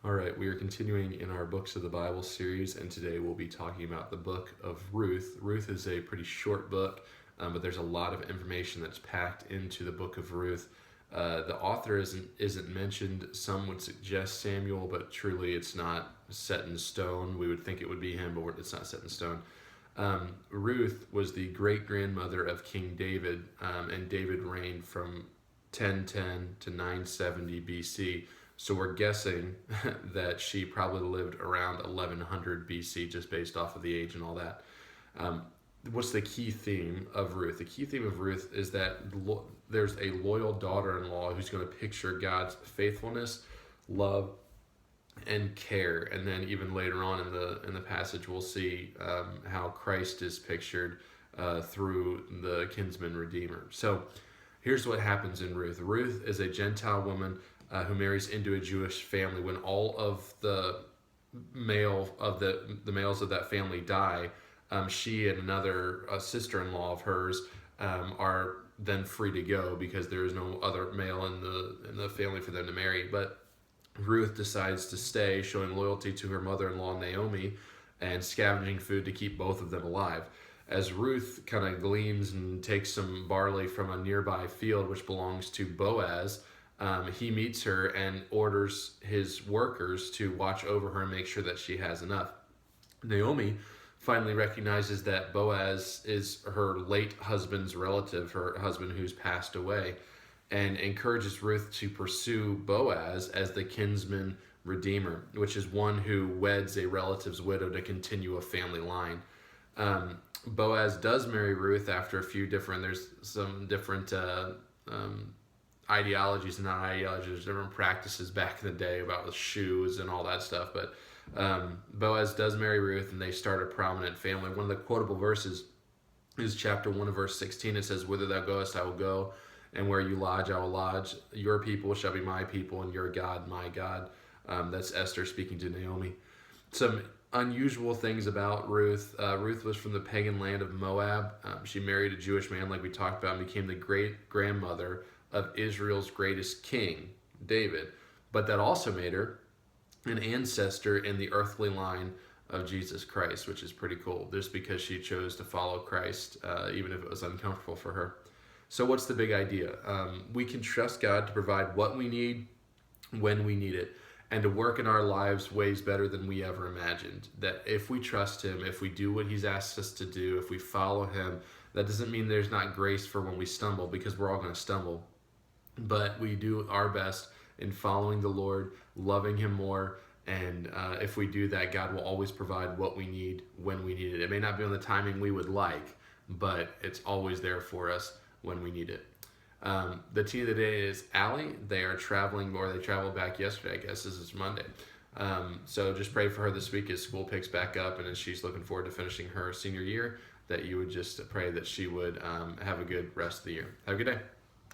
All right, we are continuing in our Books of the Bible series, and today we'll be talking about the book of Ruth. Ruth is a pretty short book, but there's a lot of information that's packed into the book of Ruth. The author isn't mentioned. Some would suggest Samuel, but truly it's not set in stone. We would think it would be him, but it's not set in stone. Ruth was the great-grandmother of King David, and David reigned from 1010 to 970 BC. So we're guessing that she probably lived around 1100 BC, just based off of the age and all that. What's the key theme of Ruth? The key theme of Ruth is that there's a loyal daughter-in-law who's going to picture God's faithfulness, love, and care. And then even later on in the passage, we'll see how Christ is pictured through the kinsman redeemer. So here's what happens in Ruth. Ruth is a Gentile woman who marries into a Jewish family. When all of the males of that family die, she and another sister-in-law of hers are then free to go because there is no other male in the family for them to marry. But Ruth decides to stay, showing loyalty to her mother-in-law Naomi and scavenging food to keep both of them alive. As Ruth kind of gleans and takes some barley from a nearby field which belongs to Boaz, he meets her and orders his workers to watch over her and make sure that she has enough. Naomi finally recognizes that Boaz is her late husband's relative, her husband who's passed away, and encourages Ruth to pursue Boaz as the kinsman redeemer, which is one who weds a relative's widow to continue a family line. Boaz does marry Ruth after there's some different ideologies, not ideologies, different practices back in the day about the shoes and all that stuff. But Boaz does marry Ruth, and they start a prominent family. One of the quotable verses is chapter 1 of verse 16. It says, "Whither thou goest, I will go, and where you lodge, I will lodge. Your people shall be my people, and your God, my God." That's Esther speaking to Naomi. Some unusual things about Ruth. Ruth was from the pagan land of Moab. She married a Jewish man, like we talked about, and became the great-grandmother of Israel's greatest king, David. But that also made her an ancestor in the earthly line of Jesus Christ, which is pretty cool, just because she chose to follow Christ, even if it was uncomfortable for her. So what's the big idea? We can trust God to provide what we need when we need it, and to work in our lives ways better than we ever imagined. That if we trust Him, if we do what He's asked us to do, if we follow Him, that doesn't mean there's not grace for when we stumble, because we're all going to stumble. But we do our best in following the Lord, loving Him more, and if we do that, God will always provide what we need when we need it. It may not be on the timing we would like, but it's always there for us when we need it. The teen of the day is Allie. They are traveling, or they traveled back yesterday. I guess this is Monday. So just pray for her this week as school picks back up, and as she's looking forward to finishing her senior year, that you would just pray that she would have a good rest of the year. Have a good day.